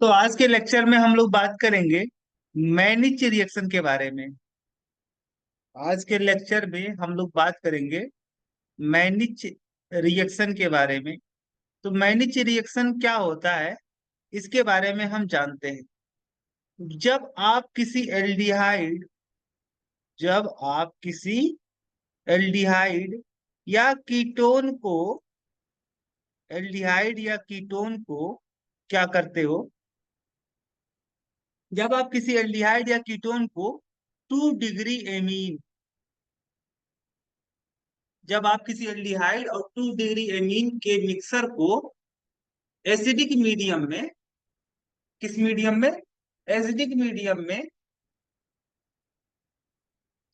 तो आज के लेक्चर में हम लोग बात करेंगे मैनिच रिएक्शन के बारे में। आज के लेक्चर में हम लोग बात करेंगे मैनिच रिएक्शन के बारे में। तो मैनिच रिएक्शन क्या होता है, इसके बारे में हम जानते हैं। जब आप किसी एल्डिहाइड जब आप किसी एल्डिहाइड या कीटोन को एल्डिहाइड या कीटोन को क्या करते हो, जब आप किसी एल्डिहाइड या कीटोन को 2 डिग्री एमीन जब आप किसी एल्डिहाइड और 2 डिग्री एमीन के मिक्सर को एसिडिक मीडियम में, किस मीडियम में, एसिडिक मीडियम में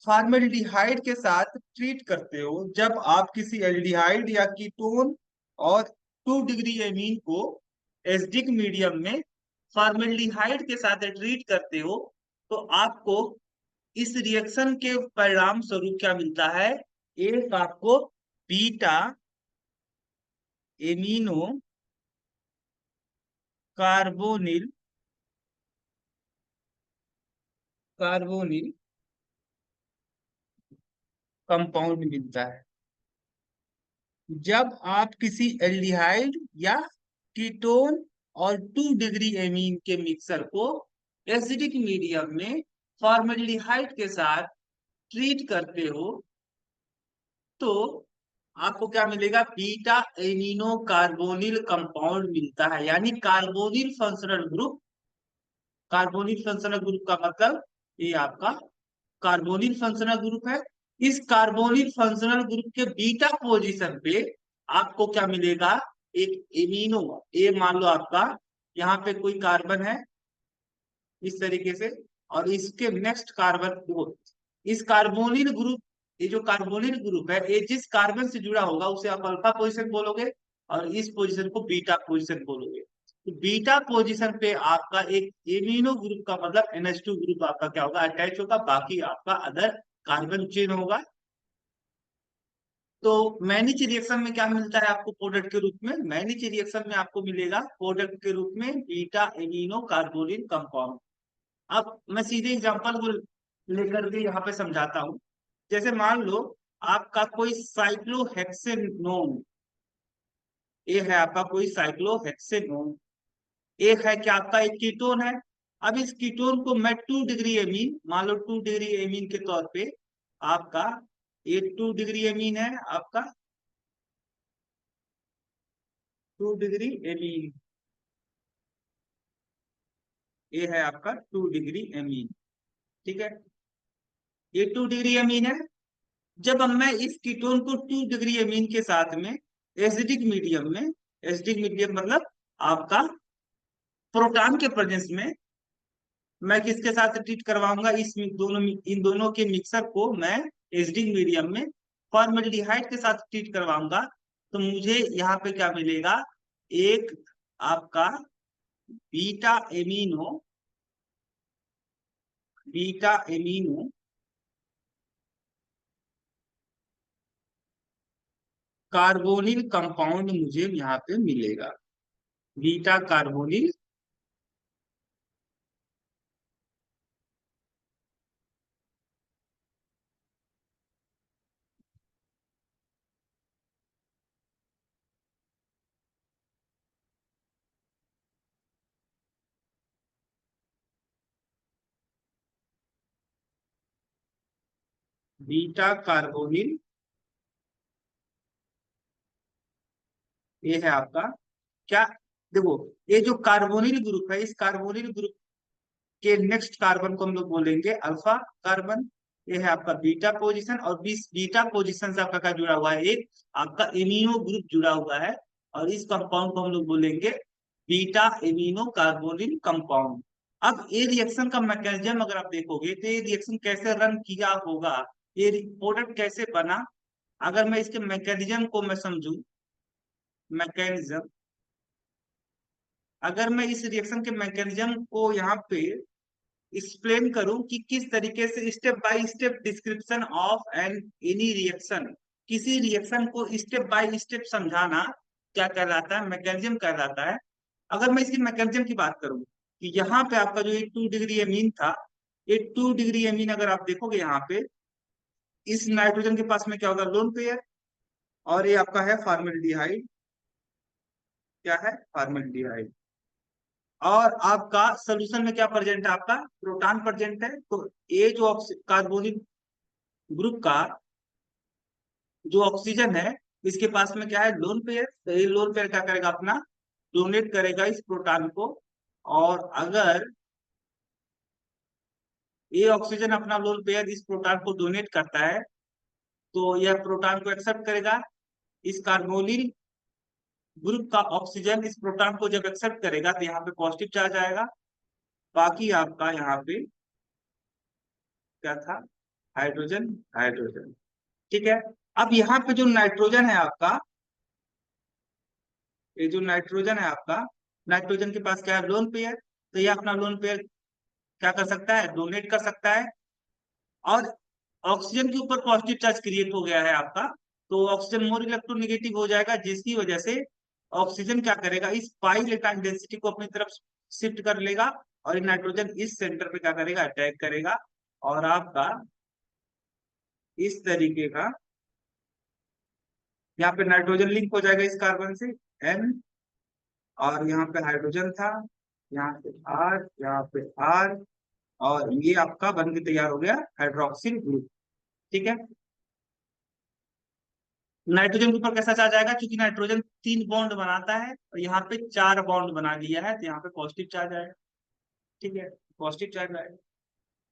फॉर्मेल्डिहाइड के साथ ट्रीट करते हो, जब आप किसी एल्डिहाइड या कीटोन और 2 डिग्री एमीन को एसिडिक मीडियम में फॉर्मेल्डिहाइड के साथ ट्रीट करते हो, तो आपको इस रिएक्शन के परिणाम स्वरूप क्या मिलता है। एक आपको beta amino carbonyl carbonyl compound मिलता है। जब आप किसी एल्डिहाइड या कीटोन और 2 डिग्री एमीन के मिक्सर को एसिडिक मीडियम में फॉर्मेल्डिहाइड के साथ ट्रीट करते हो, तो आपको क्या मिलेगा, बीटा एमिनो कार्बोनिल कंपाउंड मिलता है, यानी carbonyl functional group. Carbonyl functional group का मतलब ये आपका कार्बोनिल फंक्शनल ग्रुप है। इस कार्बोनिल फंक्शनल ग्रुप के बीटा पोजीशन पे आपको क्या मिलेगा, एक एमिनो, ये मान लो आपका यहाँ पे कोई कार्बन है इस तरीके से, और इसके नेक्स्ट कार्बन वो, इस कार्बोनिल ग्रुप, ये जो कार्बोनिल ग्रुप है ये जिस कार्बन से जुड़ा होगा उसे आप अल्फा पोजीशन बोलोगे, और इस पोजीशन को बीटा पोजीशन बोलोगे। तो बीटा पोजीशन पे आपका एक एमिनो ग्रुप का मतलब NH2 ग्रुप आपका क्या होगा, अटैच होगा, बाकी आपका अदर कार्बन चेन होगा। तो मैनिच रिएक्शन में क्या मिलता है आपको प्रोडक्ट के रूप में, मैनिच रिएक्शन में आपको मिलेगा प्रोडक्ट के रूप में बीटा एमिनो कार्बोनिल कंपाउंड। अब मैं सीधे एग्जांपल को लेकर के यहाँ पे समझाता हूँ। जैसे मान लो आपका कोई साइक्लोहेक्सेनोन, ये है आपका कोई साइक्लोहेक्सेनोन, एक है क्या आपका एक कीटोन है। अब इस कीटोन को मैं 2 डिग्री एमीन, मान लो 2 डिग्री एमीन के तौर पे आपका, ये 2 डिग्री एमीन है आपका, 2 डिग्री एमीन, ये है आपका 2 डिग्री एमीन। ठीक है, ये 2 डिग्री एमीन है। जब अब मैं इस कीटोन को 2 डिग्री एमीन के साथ में एसिडिक मीडियम में, एसिडिक मीडियम मतलब आपका प्रोटॉन के प्रेजेंस में, मैं किसके साथ ट्रीट करवाऊंगा, इन दोनों के मिक्सर को मैं एसिडिक मीडियम में फॉर्मेल्डिहाइड के साथ ट्रीट करवाऊंगा, तो मुझे यहाँ पे क्या मिलेगा, एक आपका beta amino beta amino carbonyl compound मुझे यहाँ पे मिलेगा, बीटा कार्बोनिल। बीटा कार्बोनिल, ये है आपका क्या, देखो ये जो कार्बोनिल ग्रुप है, इस कार्बोनिल ग्रुप के नेक्स्ट कार्बन को हम लोग बोलेंगे अल्फा कार्बन। ये है आपका बीटा पोजीशन, और बीस बीटा पोजीशन से आपका क्या जुड़ा हुआ है, एक आपका एमिनो ग्रुप जुड़ा हुआ है, और इस कंपाउंड को हम लोग बोलेंगे बीटा एमिनो कार्बोनिल कंपाउंड। अब ये रिएक्शन का मैकेनिज्म अगर आप देखोगे तो ये रिएक्शन कैसे रन किया होगा, ये प्रोडक्ट कैसे बना, अगर मैं इसके मैकेनिज्म को मैं समझू, मैकेनिज्म, अगर मैं इस रिएक्शन के मैकेनिज्म को यहाँ पे एक्सप्लेन करूं कि किस तरीके से, step by step description of an any reaction, किसी रिएक्शन को स्टेप बाय स्टेप समझाना क्या कहलाता है, मैकेनिज्म कहलाता है। अगर मैं इसकी मैकेनिज्म की बात करूं, कि यहाँ पे आपका जो ये 2 डिग्री एमीन था, ये 2 डिग्री एमीन अगर आप देखोगे यहाँ पे, इस नाइट्रोजन के पास में क्या होगा, लोन पेयर, और ये आपका है फॉर्मल्डिहाइड। क्या है, फॉर्मल्डिहाइड। और आपका सोल्यूशन में क्या प्रेजेंट है, आपका प्रोटॉन प्रेजेंट है। तो ये जो कार्बोनिल ग्रुप का जो ऑक्सीजन है, इसके पास में क्या है, लोन पेयर। तो ये लोन पेयर क्या करेगा, अपना डोनेट करेगा इस प्रोटॉन को। और अगर ये ऑक्सीजन अपना लोन पेयर इस प्रोटॉन को डोनेट करता है, तो यह प्रोटॉन को एक्सेप्ट करेगा। इस कार्बोनिल ग्रुप का ऑक्सीजन इस प्रोटॉन को जब एक्सेप्ट करेगा तो यहाँ पे पॉजिटिव चार्ज आएगा। बाकी आपका यहाँ पे क्या था, हाइड्रोजन, हाइड्रोजन। ठीक है। अब यहाँ पे जो नाइट्रोजन है आपका, ये जो नाइट्रोजन है आपका, नाइट्रोजन के पास क्या है, लोन पेयर। तो ये अपना लोन पेयर क्या कर सकता है, डोनेट कर सकता है। और ऑक्सीजन के ऊपर पॉजिटिव चार्ज क्रिएट हो गया है आपका, तो ऑक्सीजन मोर इलेक्ट्रोनेगेटिव हो जाएगा, जिसकी वजह से ऑक्सीजन क्या करेगा, इस पाई इलेक्ट्रॉन डेंसिटी को अपनी तरफ शिफ्ट कर लेगा, और नाइट्रोजन इस सेंटर पे क्या करेगा, अटैक करेगा। और आपका इस तरीके का यहाँ पे नाइट्रोजन लिंक हो जाएगा इस कार्बन से, N। और यहाँ पे हाइड्रोजन था, यहाँ पे R, यहाँ पे R, और ये आपका बन के तैयार हो गया हाइड्रोक्सिल ग्रुप। ठीक है। नाइट्रोजन के ऊपर कैसा चार्ज आएगा, क्योंकि नाइट्रोजन 3 बॉन्ड बनाता है और यहाँ पे 4 बॉन्ड बना लिया है, तो यहाँ पे पॉजिटिव चार्ज आएगा। ठीक है, पॉजिटिव चार्ज आएगा।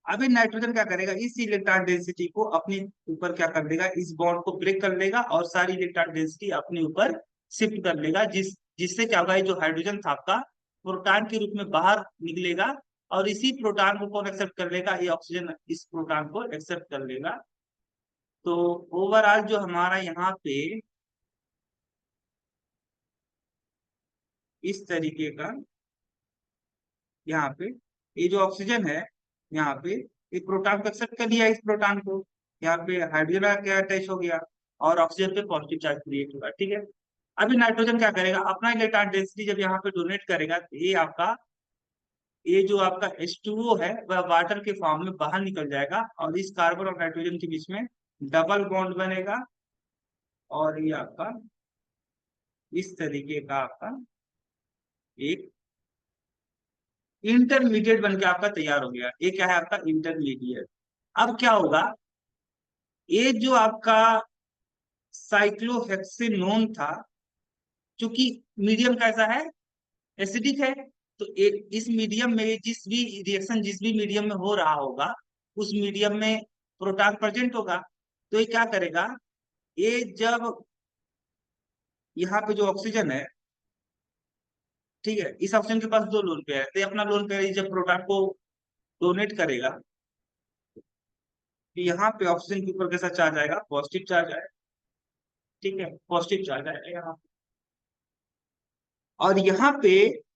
अभी नाइट्रोजन क्या करेगा, इस इलेक्ट्रॉन डेंसिटी को अपने ऊपर क्या कर लेगा, इस बॉन्ड को ब्रेक कर लेगा और सारी इलेक्ट्रॉन डेंसिटी अपने ऊपर शिफ्ट कर लेगा, जिससे क्या होगा, ये जो हाइड्रोजन था आपका प्रोटॉन के रूप में बाहर निकलेगा। और इसी प्रोटॉन को कौन एक्सेप्ट कर लेगा, ये ऑक्सीजन इस प्रोटॉन को एक्सेप्ट कर लेगा। तो ओवरऑल जो हमारा यहाँ पे इस तरीके का, यहाँ पे ये जो ऑक्सीजन है, यहाँ पे एक प्रोटॉन को एक्सेप्ट कर लिया, इस प्रोटॉन को यहाँ पे हाइड्रोजन क्या अटैच हो गया, और ऑक्सीजन पे पॉजिटिव चार्ज क्रिएट होगा। ठीक है। अभी नाइट्रोजन क्या करेगा, अपना इलेक्ट्रॉन डेंसिटी जब यहाँ पे डोनेट करेगा, तो ये आपका, ये जो आपका H2O है वह वाटर के फॉर्म में बाहर निकल जाएगा, और इस कार्बन और नाइट्रोजन के बीच में डबल बॉन्ड बनेगा। और ये आपका इस तरीके का आपका एक इंटरमीडिएट बन के आपका तैयार हो गया। ये क्या है, आपका इंटरमीडिएट। अब क्या होगा, ये जो आपका साइक्लोहेक्सेनोन था, क्योंकि मीडियम कैसा है, एसिडिक है, तो इस मीडियम में जिस भी रिएक्शन जिस भी मीडियम में हो रहा होगा, उस मीडियम में प्रोटॉन प्रेजेंट होगा। तो ये क्या करेगा, ये जब यहाँ पे जो ऑक्सीजन है, ठीक है, इस ऑक्सीजन के पास 2 लोन पेयर है, तो ये अपना लोन पेयर जब प्रोटॉन को डोनेट करेगा, तो यहाँ पे ऑक्सीजन के ऊपर कैसा चार्ज आएगा, पॉजिटिव चार्ज आएगा। ठीक है, पॉजिटिव चार्ज आएगा यहाँ। और यहाँ पे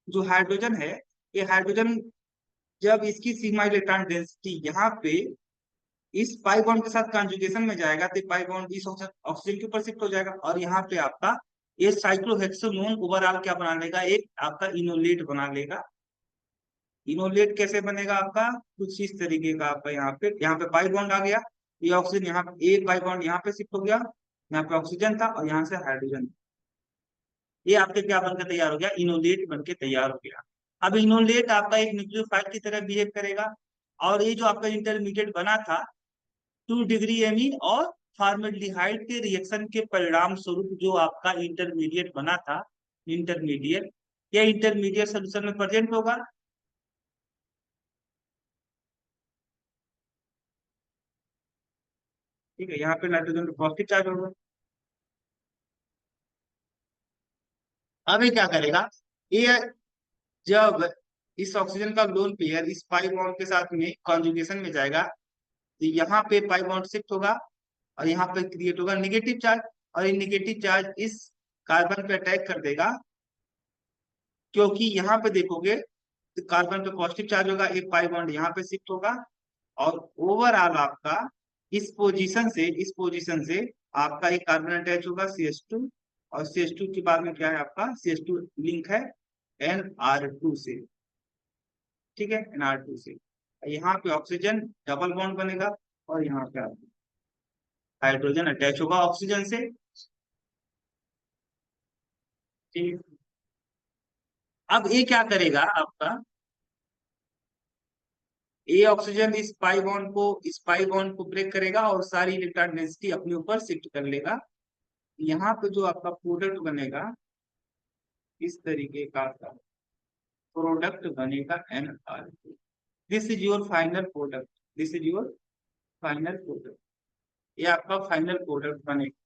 जो हाइड्रोजन है, ये हाइड्रोजन जब इसकी सीमा इलेक्ट्रॉन डेंसिटी यहाँ पे इस पाई बॉन्ड के साथ कॉन्जुगेशन में जाएगा, तो पाई बॉन्ड इस ऑक्सीजन के ऊपर शिफ्ट हो जाएगा, और यहाँ पे आपका ये साइक्लोहेक्सेनोन ओवरऑल क्या बना लेगा, एक आपका इनोलेट बना लेगा। इनोलेट कैसे बनेगा आपका, कुछ इस तरीके का, आपका यहाँ पे पाई बॉन्ड आ गया, ये ऑक्सीजन यहाँ पे, एक पाई बॉन्ड यहाँ पे शिफ्ट हो गया, यहाँ पे ऑक्सीजन था और यहाँ से हाइड्रोजन, ये आपके क्या बनकर तैयार हो गया, इनोलेट बनके तैयार हो गया। अब इनोलेट आपका एक न्यूक्लियोफाइल की तरह बिहेव करेगा। और ये जो आपका इंटरमीडिएट बना था 2 डिग्री एमीन और फॉर्मल्डिहाइड के रिएक्शन के परिणाम स्वरूप जो आपका इंटरमीडिएट बना था, इंटरमीडिएट, यह इंटरमीडिएट सोल्यूशन में प्रेजेंट होगा। ठीक है, यहाँ पे नाइट्रोजन पे पॉजिटिव चार्ज होगा। अभी क्या करेगा, ये जब इस ऑक्सीजन का लोन पेयर इस पाई बॉन्ड के साथ में कॉन्जुगेशन में जाएगा, तो यहाँ पे पाई बॉन्ड शिफ्ट होगा, और यहाँ पे क्रिएट होगा निगेटिव चार्ज, और ये निगेटिव चार्ज इस कार्बन पे अटैक कर देगा। क्योंकि यहाँ पे देखोगे तो कार्बन पे पॉजिटिव चार्ज होगा, एक पाई बॉन्ड यहाँ पे शिफ्ट होगा, और ओवरऑल आपका इस पोजीशन से आपका एक कार्बन अटैच होगा CH2, और CH2 के बाद में क्या है, आपका CH2 लिंक है NR2 से। ठीक है, NR2 से। यहाँ पे ऑक्सीजन डबल बॉन्ड बनेगा और यहाँ पे आपको हाइड्रोजन अटैच होगा ऑक्सीजन से। ठीक है। अब ये क्या करेगा आपका, ये ऑक्सीजन इस पाई बॉन्ड को ब्रेक करेगा और सारी इलेक्ट्रॉन डेंसिटी अपने ऊपर शिफ्ट कर लेगा। यहाँ पे जो आपका प्रोडक्ट बनेगा, इस तरीके का प्रोडक्ट बनेगा NR2। This is your final product, this is your final product, ये आपका फाइनल प्रोडक्ट बनेगा।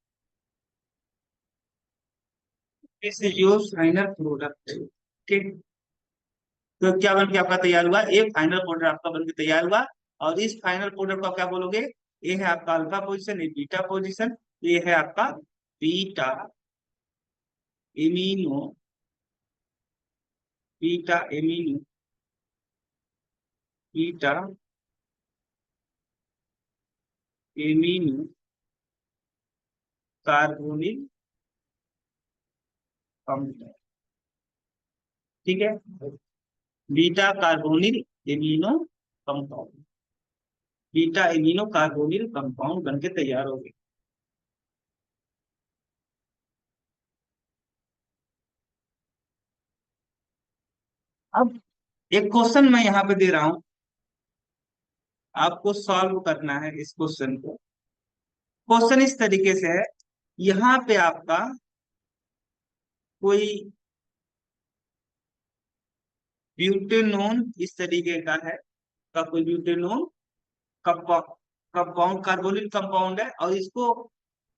This is your final product. ठीक, तो क्या बन के आपका तैयार हुआ, ये फाइनल प्रोडक्ट आपका बन के तैयार हुआ। और इस फाइनल प्रोडक्ट को आप क्या बोलोगे, ये है आपका अल्फा पोजीशन, ये बीटा पोजीशन, ये है आपका beta amino, beta amino, beta amino carbonyl compound. ठीक है, beta carbonyl amino compound, beta amino carbonyl compound बनके तैयार हो गए। अब एक क्वेश्चन मैं यहाँ पे दे रहा हूं, आपको सॉल्व करना है इस क्वेश्चन को। क्वेश्चन इस तरीके से है, यहाँ पे आपका कोई ब्यूटेनोन इस तरीके का है, का कोई ब्यूटेनोन कंपाउंड कार्बोनिल कंपाउंड है, और इसको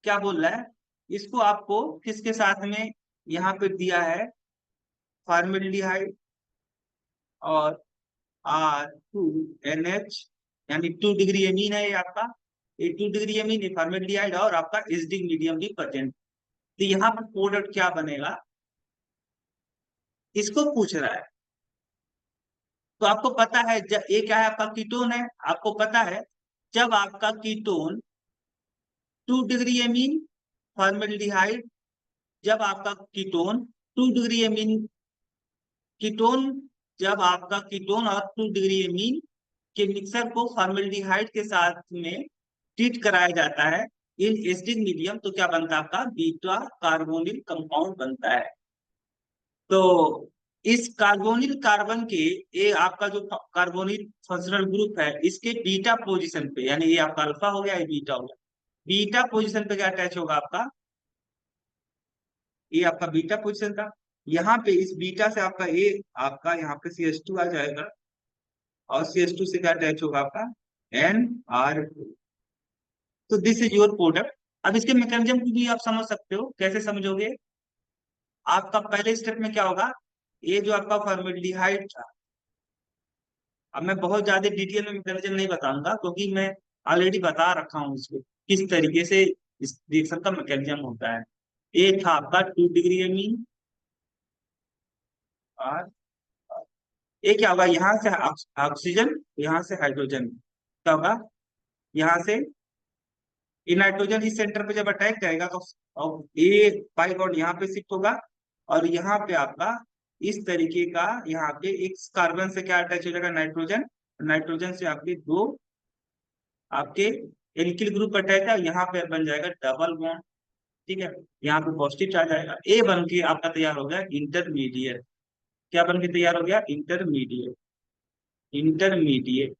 क्या बोल रहा है, इसको आपको किसके साथ में यहाँ पे दिया है, फॉर्मेल्डिहाइड और R2NH, यानी 2 डिग्री एमीन है ये आपका, ये 2 डिग्री एमीन है फॉर्मेल्डिहाइड, और आपका एसिडिक मीडियम भी प्रेजेंट। तो यहाँ पर प्रोडक्ट क्या बनेगा, इसको पूछ रहा है। तो आपको पता है ये क्या है, आपका कीटोन है। आपको पता है जब आपका कीटोन 2 डिग्री एमीन फॉर्मेल्डिहाइड, जब आपका कीटोन 2 डिग्री एमीन कीटोन, जब आपका कीटोन और 2 डिग्री एमीन के मिक्सर को फॉर्मेल्डिहाइड के साथ में ट्रीट कराया जाता है इन एसिडिक मीडियम, तो क्या बनता है आपका बीटा कार्बोनिल कंपाउंड बनता है। तो इस कार्बोनिल कार्बन के, ये आपका जो कार्बोनिल फंक्शनल ग्रुप है, इसके बीटा पोजीशन पे, यानी ये आपका अल्फा हो गया, ये बीटा हो गया, बीटा पोजीशन पे क्या अटैच होगा आपका, ये आपका बीटा पोजीशन था। यहाँ पे इस बीटा से आपका ये आपका यहाँ पे CH2 आ जाएगा, और CH2 से क्या अटैच होगा आपका NR2। तो दिस इज योर प्रोडक्ट। अब इसके मैकेनिज्म को भी आप समझ सकते हो, कैसे समझोगे, आपका पहले स्टेप में क्या होगा, ये जो आपका फॉर्मेल्डिहाइड था, अब मैं बहुत ज्यादा डिटेल में मैकेनिज्म नहीं बताऊंगा, क्योंकि मैं ऑलरेडी बता रखा हूँ इसको किस तरीके से इस रिएक्शन का मैकेनिज्म होता है। ये था आपका 2 डिग्री एमीन, और ये क्या होगा, यहाँ से ऑक्सीजन, यहाँ से हाइड्रोजन, क्या होगा, यहाँ से ये नाइट्रोजन इस सेंटर पे जब अटैक करेगा तो और ये पाई बॉन्ड यहाँ पे शिफ्ट होगा, और यहाँ पे आपका इस तरीके का यहाँ पे एक कार्बन से क्या अटैच हो जाएगा, नाइट्रोजन, नाइट्रोजन से आपके दो आपके एल्किल ग्रुप अटैच है, यहाँ पे बन जाएगा डबल बॉन्ड। ठीक है, यहाँ पे पॉजिटिव चार्ज आएगा, ए बन के आपका तैयार हो गया इंटरमीडिएट। क्या बन के तैयार हो गया, इंटरमीडिएट, इंटरमीडिएट।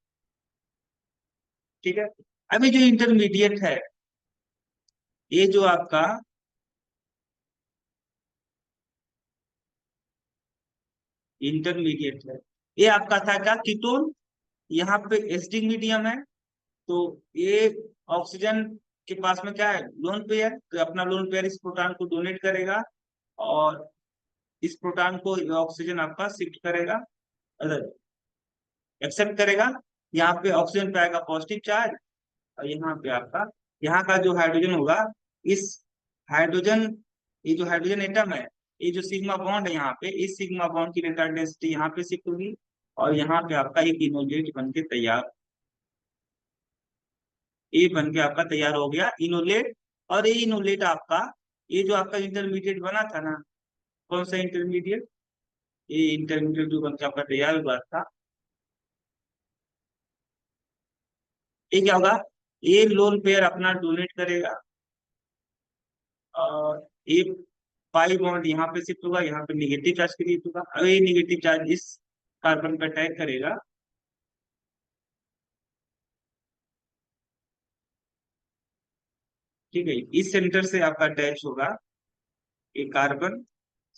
ठीक है, अभी जो इंटरमीडिएट है, ये जो आपका इंटरमीडिएट है, ये आपका था क्या, कीटोन, यहाँ पे एसिडिक मीडियम है, तो ये ऑक्सीजन के पास में क्या है, लोन पेयर, तो अपना लोन पेयर इस प्रोटॉन को डोनेट करेगा, और इस प्रोटॉन को ऑक्सीजन आपका शिफ्ट करेगा, एक्सेप्ट करेगा। यहाँ पे ऑक्सीजन पे आएगा पॉजिटिव चार्ज, और यहाँ पे आपका यहाँ का जो हाइड्रोजन होगा, इस हाइड्रोजन, ये जो हाइड्रोजन एटम है, ये जो सिग्मा बॉन्ड है यहाँ पे, इस सिग्मा बॉन्ड की इलेक्ट्रॉन डेंसिटी यहाँ पे शिफ्ट होगी, और यहाँ पे आपका एक इनोलेट बन के तैयार, ये बन के आपका तैयार हो गया इनोलेट। और ये इनोलेट आपका, ये जो आपका इंटरमीडिएट बना था ना, कौन सा इंटरमीडिएट, ये इंटरमीडिएट जो बन के आपका तैयार हुआ था, ये क्या होगा, ये लोन पेयर अपना डोनेट करेगा और ये पाई बॉन्ड यहाँ पे शिफ्ट होगा, यहाँ पे निगेटिव चार्ज क्रिएट होगा। अब ये निगेटिव चार्ज इस कार्बन पे अटैक करेगा, ठीक है। इस सेंटर से आपका अटैच होगा एक कार्बन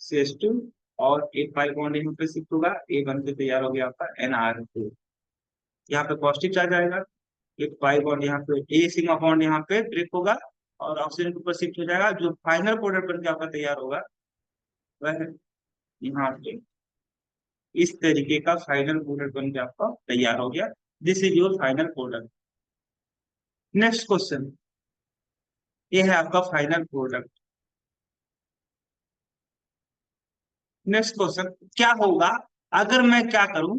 CH2 और एक पाई बॉन्ड यहाँ पे शिफ्ट होगा, ए बन के तैयार हो गया आपका NR2। यहाँ पे पॉजिटिव चार्ज आएगा, एक पाई बॉन्ड यहाँ पे ए सिग्मा बॉन्ड यहाँ पे ब्रेक होगा और ऑक्सीजन के ऊपर शिफ्ट हो जाएगा। जो फाइनल प्रोडक्ट बन के आपका तैयार होगा वह यहाँ पे इस तरीके का फाइनल प्रोडक्ट बन के आपका तैयार हो गया। This is your final product. Next question, ये है आपका फाइनल प्रोडक्ट। नेक्स्ट क्वेश्चन, क्या होगा अगर मैं क्या करूं,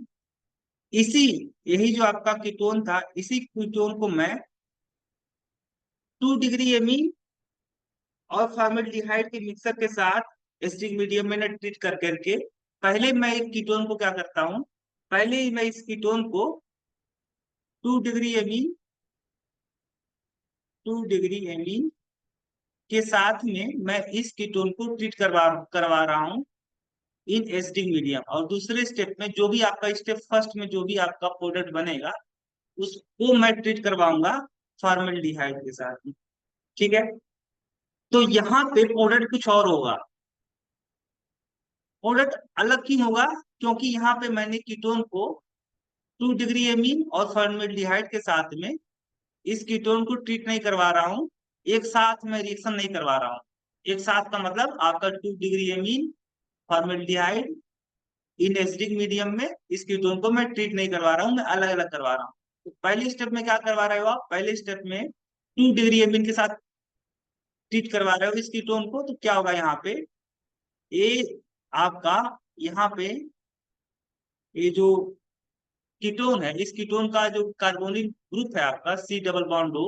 इसी यही जो आपका कीटोन था, इसी कीटोन को मैं 2 डिग्री एमीन और फॉर्मेल्डिहाइड के मिक्सर के साथ एसिडिक मीडियम में ट्रीट कर करके, पहले मैं एक कीटोन को क्या करता हूँ, पहले ही मैं इस कीटोन को 2 डिग्री एमीन 2 डिग्री एमीन के साथ में मैं इस कीटोन को ट्रीट करवा रहा हूँ इन एसिडिक मीडियम। और दूसरे स्टेप में जो भी आपका स्टेप फर्स्ट में जो भी आपका प्रोडक्ट बनेगा उसको मैं ट्रीट करवाऊंगा फॉर्मेल्डिहाइड के साथ, ठीक है। तो यहाँ पे प्रोडक्ट कुछ और होगा, प्रोडक्ट अलग क्यों होगा, क्योंकि यहाँ पे मैंने कीटोन को 2 डिग्री एमीन और फॉर्मेल्डिहाइड के साथ में इस कीटोन को ट्रीट नहीं करवा रहा हूँ, एक साथ में रिएक्शन नहीं करवा रहा हूँ। एक साथ का मतलब आपका 2 degree amine formaldehyde in acidic medium में इस कीटोन को मैं ट्रीट नहीं करवा रहा हूँ, मैं अलग अलग करवा रहा हूँ। तो पहले स्टेप में क्या करवा रहे हो आप, पहले स्टेप में 2 डिग्री एमीन के साथ ट्रीट करवा रहे हो इस कीटोन को, तो क्या होगा यहाँ पे, ये आपका यहाँ पे ये जो कीटोन है, इस कीटोन का जो कार्बोनिल ग्रुप है आपका C डबल बॉन्ड O,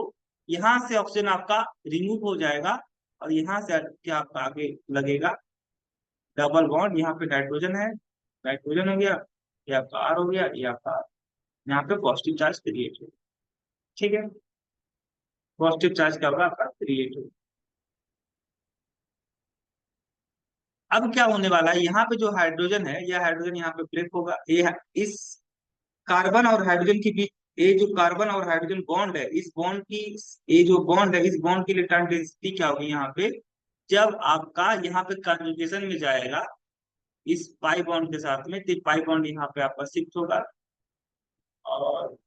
यहाँ से ऑक्सीजन आपका रिमूव हो जाएगा और यहाँ से क्या आपका आगे लगेगा डबल बॉन्ड, यहाँ पे नाइट्रोजन है, नाइट्रोजन हो गया, ये आपका R हो गया, ये आपका यहाँ पे पॉजिटिव चार्ज क्रिएट हो, ठीक है। पॉजिटिव चार्ज क्या होगा आपका क्रिएट हो। अब क्या होने वाला है, यहाँ पे जो हाइड्रोजन है, यह हाइड्रोजन यहाँ पे ब्रेक होगा, ये इस कार्बन और हाइड्रोजन के बीच, ये जो कार्बन और हाइड्रोजन बॉन्ड है, इस बॉन्ड की, ये जो बॉन्ड है, इस बॉन्ड की इलेक्ट्रॉन डेंसिटी क्या होगी यहाँ पे, जब आपका यहाँ पे कॉन्जुगेशन में जाएगा इस पाई बॉन्ड के साथ में, तो पाई बॉन्ड यहाँ पे आपका शिफ्ट होगा और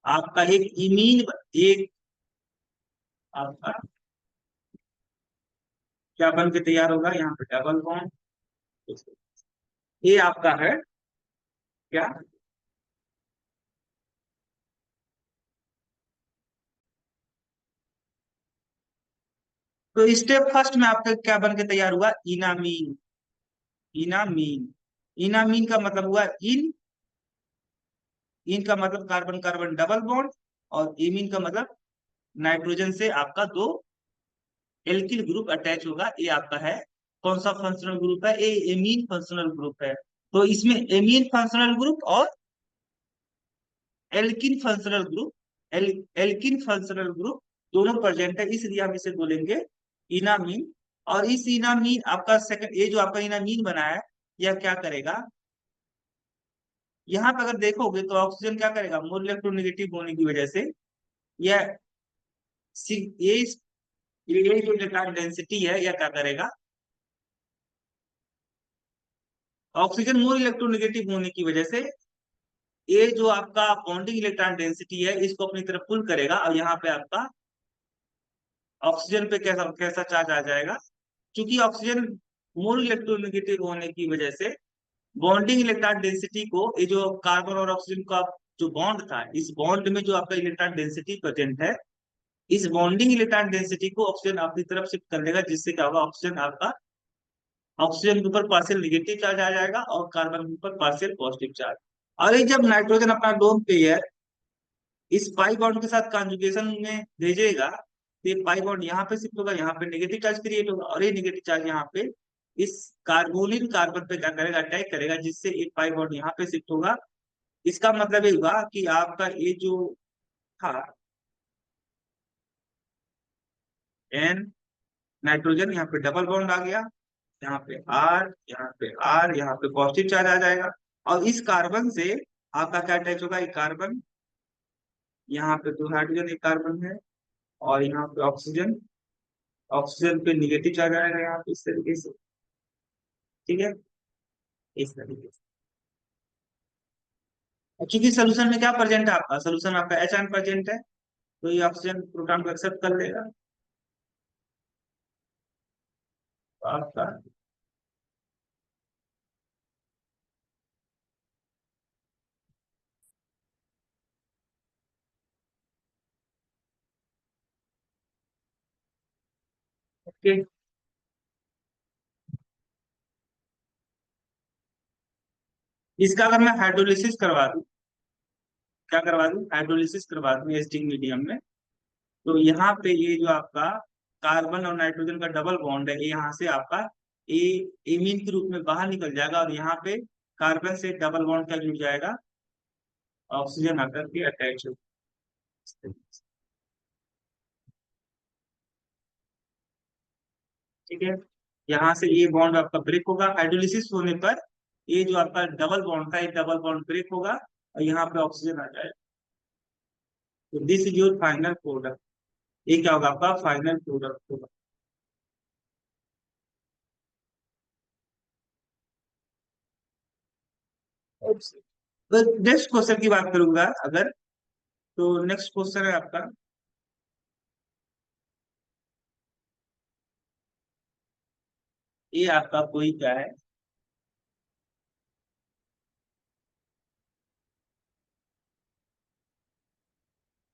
आपका एक इमीन, एक आपका क्या बन के तैयार होगा, यहाँ पे डबल बॉन्ड, ये आपका है क्या, तो स्टेप फर्स्ट में आपका क्या बन के तैयार हुआ, इनामीन। इनामीन, इनामीन का मतलब हुआ इन, इन का मतलब कार्बन कार्बन डबल बॉन्ड, और इमीन का मतलब नाइट्रोजन से आपका दो एल्किल ग्रुप अटैच होगा, ये आपका है कौन सा फंक्शनल ग्रुप है, ये एमीन फंक्शनल ग्रुप है। तो इसमें एमीन फंक्शनल ग्रुप और alkene functional group, alkene functional group दोनों प्रेजेंट है, इसलिए हम इसे बोलेंगे इनामीन। और इस इनामीन आपका सेकंड, ये जो आपका इनामीन बना है, यह क्या करेगा, यहाँ पे अगर देखोगे तो ऑक्सीजन क्या करेगा, मोल इलेक्ट्रोनेगेटिव होने की वजह से यह ये ये जो इलेक्ट्रॉन डेंसिटी है, यह क्या करेगा, ऑक्सीजन मोल इलेक्ट्रोनेगेटिव होने की वजह से ये जो आपका बॉन्डिंग इलेक्ट्रॉन डेंसिटी है इसको अपनी तरफ पुल करेगा, और यहाँ पे आपका ऑक्सीजन पे कैसा कैसा चार्ज आ जाएगा, क्योंकि ऑक्सीजन मोल इलेक्ट्रोनेगेटिव होने की वजह से बॉन्डिंग इलेक्ट्रॉन डेंसिटी को, ये जो कार्बन और ऑक्सीजन का जो बॉन्ड था, इस बॉन्ड में जो आपका इलेक्ट्रॉन डेंसिटी प्रेजेंट है, इस बॉन्डिंग इलेक्ट्रॉन डेंसिटी को ऑक्सीजन अपनी तरफ शिफ्ट कर देगा, जिससे क्या होगा, ऑक्सीजन आपका, ऑक्सीजन के ऊपर पार्शियल निगेटिव चार्ज आ जाएगा और कार्बन के ऊपर पार्शियल पॉजिटिव चार्ज। और ये जब नाइट्रोजन अपना लोन पेयर इस पाई बॉन्ड के साथ कॉन्जुगेशन में भेजेगा, तो ये पाई बॉन्ड यहाँ पे शिफ्ट होगा, यहाँ पे नेगेटिव चार्ज क्रिएट होगा, और ये नेगेटिव चार्ज यहाँ पे इस कार्बोनिल कार्बन पे क्या करेगा, अटैक करेगा, जिससे एक पाई बॉन्ड यहाँ पे शिफ्ट होगा। इसका मतलब ये हुआ कि आपका ये जो था एन, नाइट्रोजन यहाँ पे डबल बॉन्ड आ गया, यहाँ पे आर, यहाँ पे आर, यहाँ पे पॉजिटिव चार्ज आ जाएगा। और इस कार्बन से आपका क्या अटैच होगा, एक कार्बन, यहाँ पे दो हाइड्रोजन एक कार्बन है, और यहाँ पे ऑक्सीजन, ऑक्सीजन पे निगेटिव चार्ज आएगा यहाँ पे इस तरीके से। ठीक है, इस तरीके से। और चूंकि सोल्यूशन में क्या प्रेजेंट है, आपका सोल्यूशन आपका एच आयन प्रेजेंट है, तो ये ऑक्सीजन प्रोटॉन को एक्सेप्ट कर लेगा। तो आपका ओके। इसका अगर मैं हाइड्रोलिसिस करवा दूं, क्या करवा दूं, हाइड्रोलिसिस करवा दूं एसिडिक मीडियम में, तो यहाँ पे ये जो आपका कार्बन और नाइट्रोजन का डबल बॉन्ड है, ये यहाँ से आपका ए एमीन के रूप में बाहर निकल जाएगा, और यहाँ पे कार्बन से डबल बॉन्ड का जुड़ जाएगा, ऑक्सीजन आकर के अटैच हो। ठीक है, यहाँ से ये बॉन्ड आपका ब्रेक होगा हाइड्रोलिसिस होने पर। ये जो आपका डबल बॉन्ड था, ये डबल बॉन्ड ब्रेक होगा, और यहाँ पे ऑक्सीजन आ जाएगा। तो this is your final product. ये क्या होगा, आपका फाइनल प्रोडक्ट होगा। नेक्स्ट क्वेश्चन की बात करूंगा अगर, तो नेक्स्ट क्वेश्चन है आपका, ये आपका कोई क्या है,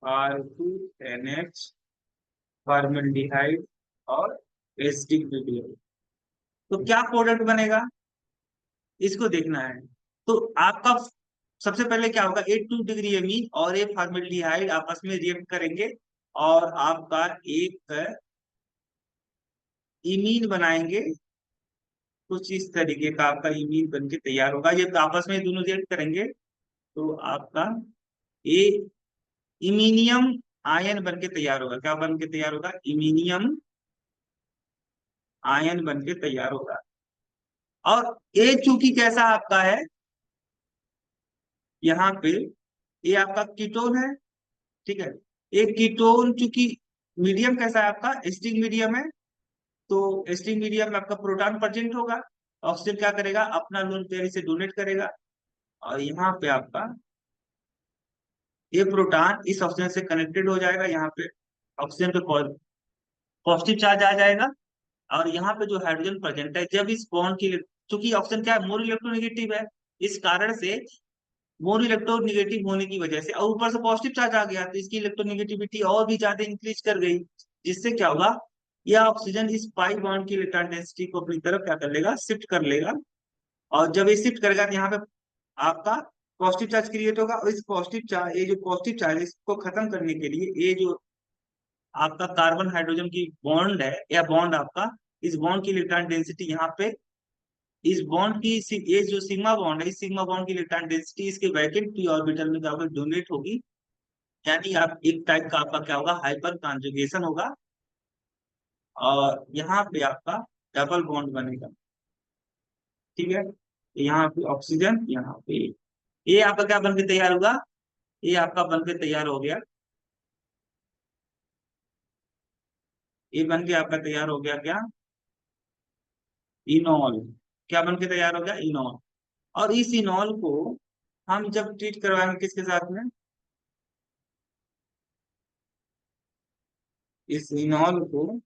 R2NH, फॉर्मल्डिहाइड और एसिटिक मीडियम, तो क्या प्रोडक्ट बनेगा, इसको देखना है। तो आपका सबसे पहले क्या होगा, A 2 डिग्री एमीन और ए फॉर्मल्डिहाइड आपस में रिएक्ट करेंगे, और आपका एक इमीन बनाएंगे। कुछ इस तरीके का आपका इमीन बन के तैयार होगा, ये आपस में दोनों रिएक्ट करेंगे, तो आपका ए इमीनियम आयन बन के तैयार होगा। क्या बन के तैयार होगा, इमीनियम आयन बन के तैयार होगा। और ए चूंकि कैसा आपका है, यहाँ पे ये आपका कीटोन है। ठीक है, एक कीटोन चूंकि मीडियम कैसा है आपका, एसिडिक मीडियम है, तो एसिडिक मीडियम में आपका प्रोटॉन प्रेजेंट होगा। ऑक्सीजन क्या करेगा, अपना लोन पेयर से डोनेट करेगा, और यहाँ पे आपका ये प्रोटॉन इस ऑक्सीजन से कनेक्टेड हो जाएगा, यहाँ पे ऑक्सीजन पे पॉजिटिव चार्ज आ जाएगा। और यहाँ पे जो हाइड्रोजन प्रेजेंट है, जब इस बॉन्ड की, चूंकि ऑक्सीजन क्या है, मोर इलेक्ट्रोनेगेटिव है, इस कारण से मोर इलेक्ट्रोनेगेटिव होने की वजह से, और ऊपर से पॉजिटिव चार्ज आ गया, तो इसकी इलेक्ट्रोनेगेटिविटी और भी ज्यादा इंक्रीज कर गई, जिससे क्या होगा, यह ऑक्सीजन इस पाई बॉन्ड की इलेक्ट्रॉन डेंसिटी को अपनी तरफ क्या कर लेगा, शिफ्ट कर लेगा। और जब ये शिफ्ट करेगा, तो यहाँ पे आपका पॉजिटिव चार्ज क्रिएट होगा, और इस पॉजिटिव चार्ज, ये जो पॉजिटिव चार्ज, इसको खत्म करने के लिए ये जो आपका कार्बन हाइड्रोजन की बॉन्ड है, या बॉन्ड आपका, इस बॉन्ड की इलेक्ट्रॉन डेंसिटी यहाँ पे, इस बॉन्ड की ये जो सिग्मा बॉन्ड है, इस सिग्मा बॉन्ड की इलेक्ट्रॉन डेंसिटी इसके वैकेंट पी ऑर्बिटल में क्या होगा, डोनेट होगी। यानी आप एक टाइप का आपका क्या होगा, हाइपर कॉन्जुगेशन होगा, और यहाँ पे आपका डबल बॉन्ड बनेगा। ठीक है, यहाँ पे ऑक्सीजन, यहाँ पे ये आपका क्या बन के तैयार होगा, ये आपका बन के तैयार हो गया, ये बन के आपका तैयार हो गया क्या, इनॉल। क्या बन के तैयार हो गया, इनॉल। और इस इनॉल को हम जब ट्रीट करवाएंगे किसके साथ में, इस इनॉल को,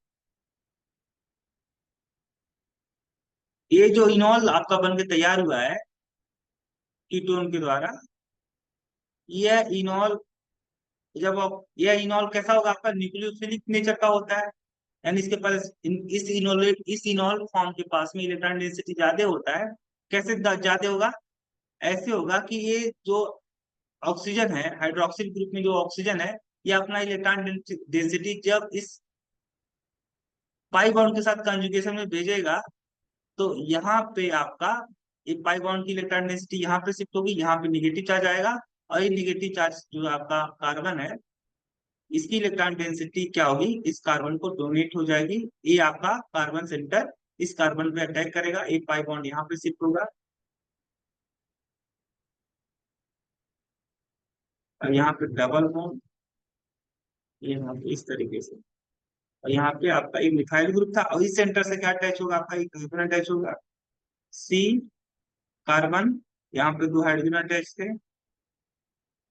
ये जो इनॉल आपका बन के तैयार हुआ है कीटोन के द्वारा, यह इनॉल, जब आप, यह इनॉल कैसा होगा, आपका न्यूक्लियोफिलिक नेचर का होता है। यानी इसके पास इस इनॉल फॉर्म के पास में इलेक्ट्रॉन डेंसिटी ज्यादा होता है। कैसे ज्यादा होगा, ऐसे होगा कि ये जो ऑक्सीजन है, हाइड्रोक्सिल ग्रुप में जो ऑक्सीजन है, ये अपना इलेक्ट्रॉन डेंसिटी जब इस पाई बॉन्ड के साथ कंजुगेशन में भेजेगा, तो यहाँ पे आपका एक पाई बॉन्ड की इलेक्ट्रॉन डेंसिटी यहाँ पे शिफ्ट होगी, यहाँ पे निगेटिव चार्ज आएगा, और ये निगेटिव चार्ज जो आपका कार्बन है, इसकी इलेक्ट्रॉन डेंसिटी क्या होगी, इस कार्बन को डोनेट हो जाएगी। ये आपका कार्बन सेंटर इस कार्बन पे अटैक करेगा, एक पाई बॉन्ड यहाँ पे शिफ्ट होगा और यहाँ पे डबल बॉन्ड, ये यहाँ पे इस तरीके से। और यहाँ पे आपका एक मिथाइल ग्रुप था और इस सेंटर से क्या अटैच होगा, आपका एक कार्बन अटैच होगा, सी कार्बन, यहाँ पे दो हाइड्रोजन अटैच थे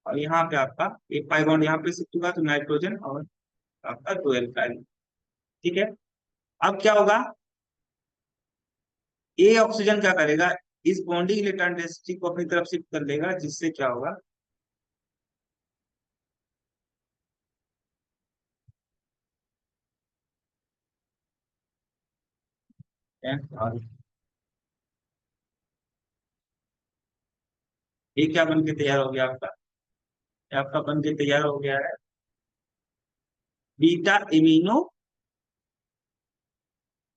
और यहाँ पे आपका एक पाई बॉन्ड यहाँ पे शिफ्ट होगा, तो नाइट्रोजन और आपका दो एल्काइल। ठीक है। अब क्या होगा, ए ऑक्सीजन क्या करेगा, इस बॉन्डिंग इलेक्ट्रॉन डेंसिटी को अपनी तरफ शिफ्ट कर लेगा, जिससे क्या होगा, और ये क्या बन के तैयार हो गया आपका, ये आपका बन के तैयार हो गया है beta imino,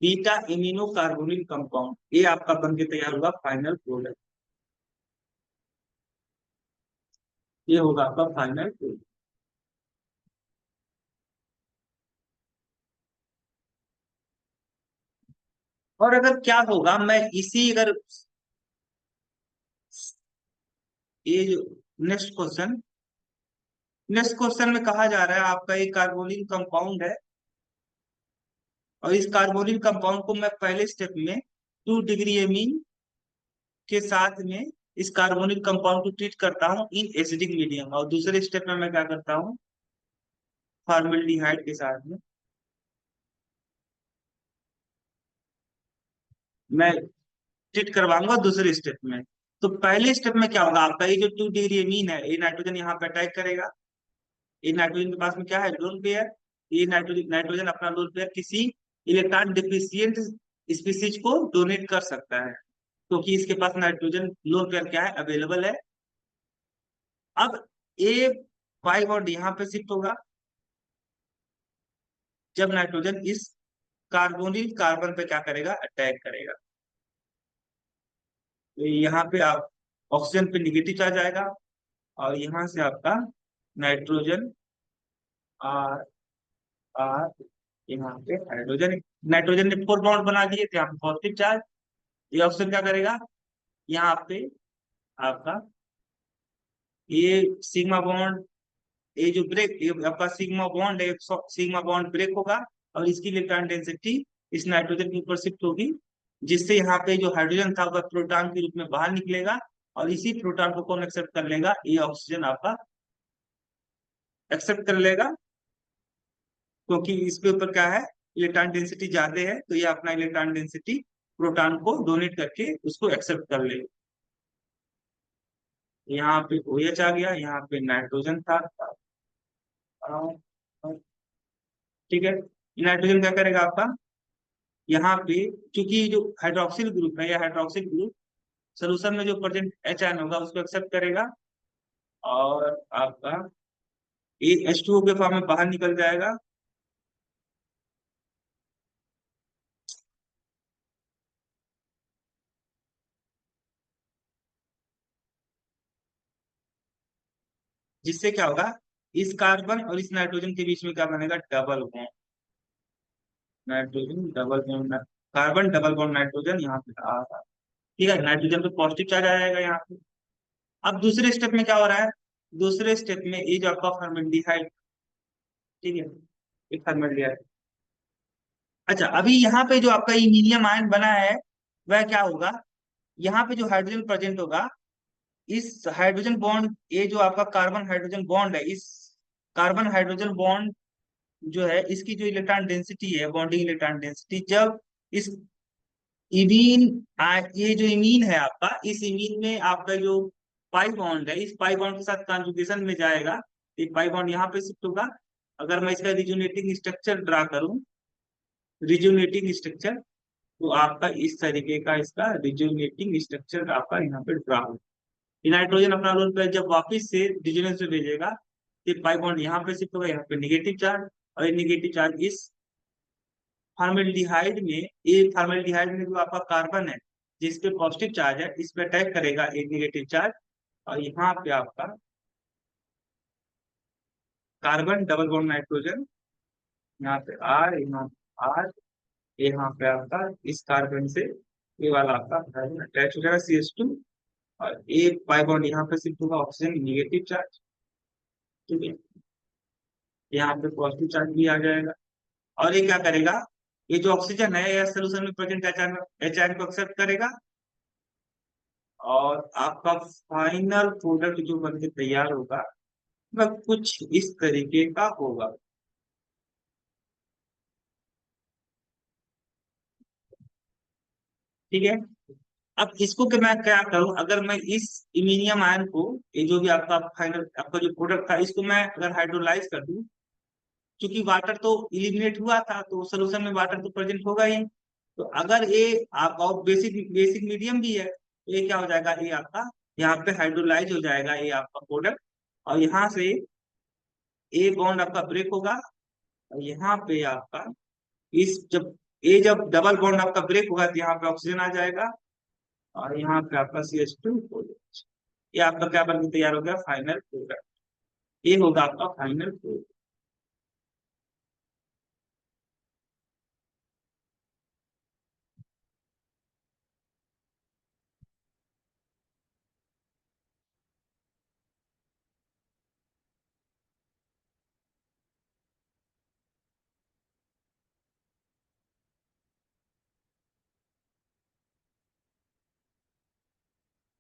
beta imino carbonyl compound. ये आपका बन के तैयार होगा फाइनल प्रोडक्ट, ये होगा आपका फाइनल प्रोडक्ट। और अगर क्या होगा, मैं इसी अगर ये जो नेक्स्ट क्वेश्चन, नेक्स्ट क्वेश्चन में कहा जा रहा है आपका एक कार्बोनिल कंपाउंड है और इस कार्बोनिल कंपाउंड को मैं पहले स्टेप में 2 डिग्री एमीन के साथ में इस कार्बोनिल कंपाउंड को ट्रीट करता हूँ इन एसिडिक मीडियम, और दूसरे स्टेप में मैं क्या करता हूँ, फॉर्मल्डिहाइड के साथ में मैं ट्रीट करवाऊंगा दूसरे स्टेप में। तो पहले स्टेप में क्या होगा, आपका ये जो 2 डिग्री एमीन है, ये नाइट्रोजन यहाँ पे अटैक करेगा। ये नाइट्रोजन के पास में क्या है, लोन पेयर। ये नाइट्रोजन नाइट्रोजन अपना लोन पेयर किसी इलेक्ट्रॉन डिफिशियंट स्पीसीज को डोनेट कर सकता है, क्योंकि इसके पास नाइट्रोजन लोन पेयर क्या है, अवेलेबल है। अब ए पाई बॉन्ड यहाँ पे शिफ्ट होगा जब नाइट्रोजन इस कार्बोनिल कार्बन पे क्या करेगा, अटैक करेगा। तो यहाँ पे आप ऑक्सीजन पे निगेटिव चार्ज आएगा और यहाँ से आपका नाइट्रोजन आर आर, यहाँ पे हाइड्रोजन, नाइट्रोजन ने 4 बॉन्ड बना दिए थे, यहाँ पे पॉजिटिव चार्ज। ये ऑक्सीजन क्या करेगा, यहाँ पे आपका ये सिग्मा बॉन्ड, ये जो ब्रेक, ये आपका सिग्मा बॉन्ड है, सिग्मा बॉन्ड ब्रेक होगा और इसकी इलेक्ट्रॉन डेंसिटी इस नाइट्रोजन के ऊपर शिफ्ट होगी, जिससे यहाँ पे जो हाइड्रोजन था वह प्रोटॉन के रूप में बाहर निकलेगा और इसी प्रोटॉन को कौन एक्सेप्ट कर लेगा, ये ऑक्सीजन आपका एक्सेप्ट कर लेगा, क्योंकि इसके ऊपर क्या है, इलेक्ट्रॉन डेंसिटी ज्यादा है, तो ये अपना इलेक्ट्रॉन डेंसिटी प्रोटॉन को डोनेट करके उसको एक्सेप्ट कर लेगा। यहाँ पे OH आ गया, यहाँ पे नाइट्रोजन था। ठीक है। नाइट्रोजन क्या करेगा आपका, यहाँ पे चूंकि जो हाइड्रोक्सिल ग्रुप है, या हाइड्रोक्सिल ग्रुप सोल्यूशन में जो प्रेजेंट एच आयन होगा उसको एक्सेप्ट करेगा और आपका ये H2O के फॉर्म में बाहर निकल जाएगा। जिससे क्या होगा, इस कार्बन और इस नाइट्रोजन के बीच में क्या बनेगा, double bond, nitrogen double bond, carbon double bond nitrogen, यहाँ पे आ रहा है। ठीक है, नाइट्रोजन पे पॉजिटिव चार्ज आ जाएगा यहाँ पे। अब दूसरे स्टेप में क्या हो रहा है, दूसरे स्टेप में ये जो आपका फॉर्मल्डिहाइड, ठीक है, एक फॉर्मल्डिहाइड। अच्छा, अभी यहाँ पे जो आपका इमीनियम आयन बना है वह क्या होगा, यहाँ पे जो हाइड्रोजन प्रेजेंट होगा, इस हाइड्रोजन बॉन्ड, ये जो आपका कार्बन हाइड्रोजन बॉन्ड है, इस कार्बन हाइड्रोजन बॉन्ड जो है, इसकी जो इलेक्ट्रॉन डेंसिटी है, बॉन्डिंग इलेक्ट्रॉन डेंसिटी, जब इस इमीन ये जो इमीन है आपका, इस इमीन में आपका जो पाई बॉन्ड है, इस पाई बॉन्ड के साथ कॉन्जुगेशन में जाएगा, एक पाई बॉन्ड यहाँ पे शिफ्ट होगा। अगर मैं इसका रिजोनेटिंग स्ट्रक्चर ड्रा करूं, रिजोनेटिंग स्ट्रक्चर, तो आपका इस तरीके का इसका रिजोनेटिंग स्ट्रक्चर आपका यहाँ पे ड्रा होगा। नाइट्रोजन अपना रोल पे जब वापिस से रिजोनेंस में भेजेगा, ये पाई बॉन्ड यहाँ पे शिफ्ट होगा, यहाँ पे निगेटिव चार्ज, और ये निगेटिव चार्ज इस फॉर्मल्डिहाइड में, ये फॉर्मल्डिहाइड में जो आपका कार्बन है जिसपे पॉजिटिव चार्ज है, इस पे अटैक करेगा एक निगेटिव चार्ज, और यहाँ पे आपका कार्बन डबल बॉन्ड नाइट्रोजन, यहाँ पे आर, यहाँ आर, यहाँ पे आपका इस कार्बन से ये वाला आपका कार्बन अटैच हो जाएगा CH2, और एक पाई बॉन्ड यहाँ पे शिफ्ट होगा, ऑक्सीजन निगेटिव चार्ज, ठीक है, यहाँ पे पॉजिटिव चार्ज भी आ जाएगा। और ये क्या करेगा, ये जो ऑक्सीजन है यह सोल्यूशन में प्रेजेंट एच को एक्सेप्ट करेगा, और आपका फाइनल प्रोडक्ट जो बन के तैयार होगा वह कुछ इस तरीके का होगा। ठीक है, अब इसको कि मैं क्या करूं, अगर मैं इस इमिनियम आयन को, ये जो भी आपका फाइनल आपका जो प्रोडक्ट था, इसको मैं अगर हाइड्रोलाइज कर दूं, क्योंकि वाटर तो इलिमिनेट हुआ था तो सोल्यूशन में वाटर तो प्रेजेंट होगा ही, तो अगर ये आपका बेसिक बेसिक मीडियम भी है, तो ये क्या हो जाएगा, ये आपका यहाँ पे हाइड्रोलाइज हो जाएगा ये आपका प्रोडक्ट, और यहाँ से ए बॉन्ड आपका ब्रेक होगा, और यहाँ पे आपका इस जब ए जब डबल बॉन्ड आपका ब्रेक होगा तो यहाँ पे ऑक्सीजन आ जाएगा, और यहाँ पे आपका CH2 हो जाएगा। ये आपका क्या बन के तैयार हो गया, फाइनल प्रोडक्ट। ये होगा आपका फाइनल प्रोडक्ट।